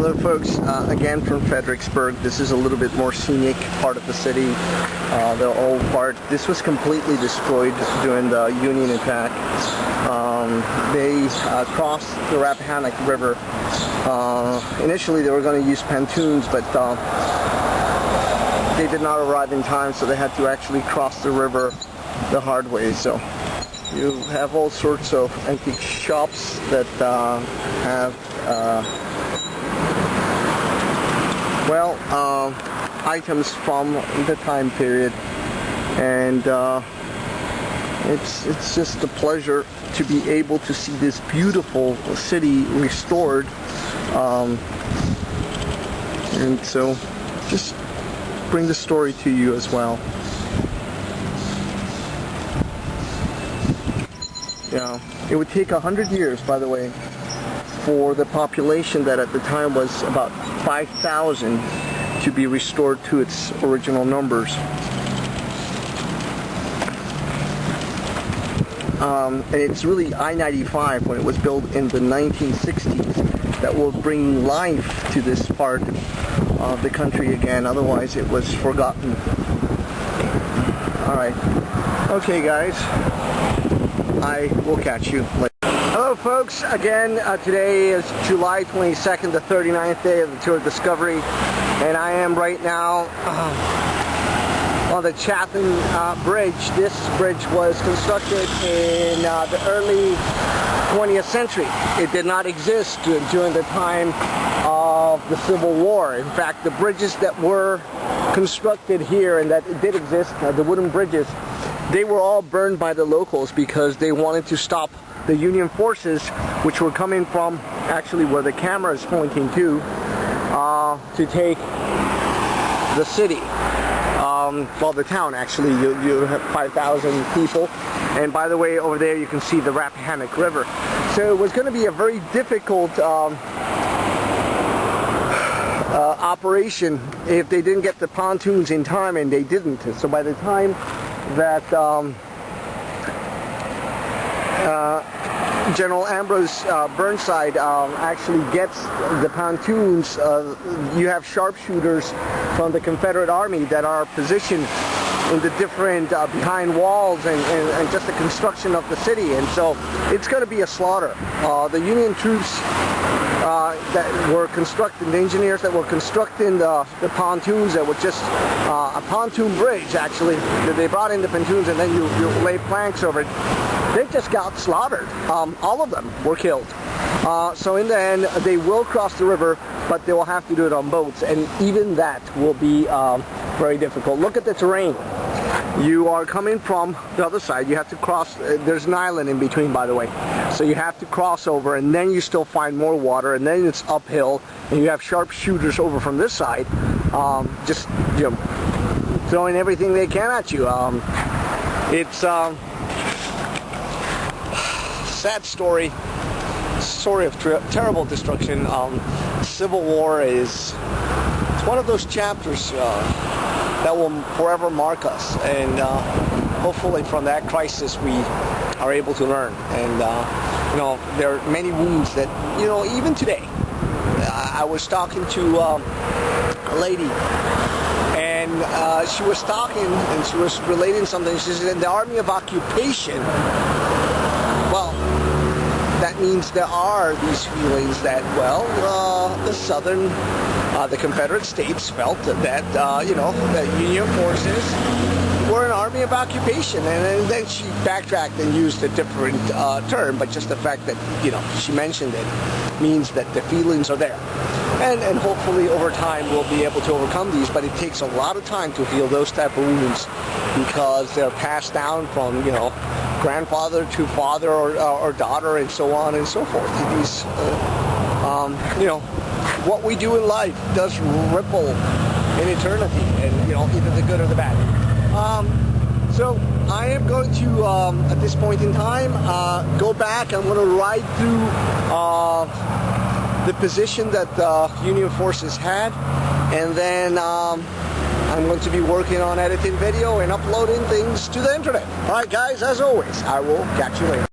Hello folks, again from Fredericksburg. This is a little bit more scenic part of the city. The old part, this was completely destroyed during the Union attack. They crossed the Rappahannock River. Initially they were going to use pontoons, but they did not arrive in time, so they had to actually cross the river the hard way. So you have all sorts of antique shops that have items from the time period, and it's just a pleasure to be able to see this beautiful city restored, and so just bring the story to you as well. Yeah, it would take 100 years, by the way, for the population that at the time was about 5,000 to be restored to its original numbers. And it's really I-95, when it was built in the 1960s, that will bring life to this part of the country again. Otherwise it was forgotten. Alright. Okay guys, I will catch you later. Hello folks, again today is July 22nd, the 39th day of the Tour of Discovery, and I am right now on the Chatham Bridge. This bridge was constructed in the early 20th century. It did not exist during the time of the Civil War. In fact, the bridges that were constructed here and that did exist, the wooden bridges, they were all burned by the locals because they wanted to stop the Union forces, which were coming from actually where the camera is pointing to take the city. Well, the town actually. You have 5,000 people, and by the way, over there you can see the Rappahannock River. So it was going to be a very difficult operation if they didn't get the pontoons in time, and they didn't. So by the time that General Ambrose Burnside actually gets the pontoons, you have sharpshooters from the Confederate Army that are positioned in the different behind walls and just the construction of the city, and so it's going to be a slaughter. The Union troops that were constructing, the engineers that were constructing the pontoons, that were just a pontoon bridge actually, that they brought in the pontoons and then you lay planks over it. They just got slaughtered. All of them were killed. So in the end, they will cross the river, but they will have to do it on boats, and even that will be very difficult. Look at the terrain. You are coming from the other side. You have to cross. There's an island in between, by the way. So you have to cross over, and then you still find more water, and then it's uphill, and you have sharpshooters over from this side, just throwing everything they can at you. It's sad story of terrible destruction. Civil War is one of those chapters that will forever mark us, and hopefully from that crisis we are able to learn. And there are many wounds that even today. I was talking to a lady, and she was talking and she was relating something. She said, in the Army of Occupation, well, that means there are these feelings that, well, the Southern, the Confederate States felt that, the Union forces were an army of occupation. And then she backtracked and used a different term, but just the fact that, she mentioned it means that the feelings are there. And hopefully over time we'll be able to overcome these, but it takes a lot of time to heal those type of wounds because they're passed down from, grandfather to father or daughter, and so on and so forth. These, what we do in life does ripple in eternity, and either the good or the bad. So I am going to, at this point in time, go back. I'm going to ride through the position that the Union forces had, and then I'm going to be working on editing video and uploading things to the internet. Alright guys, as always, I will catch you later.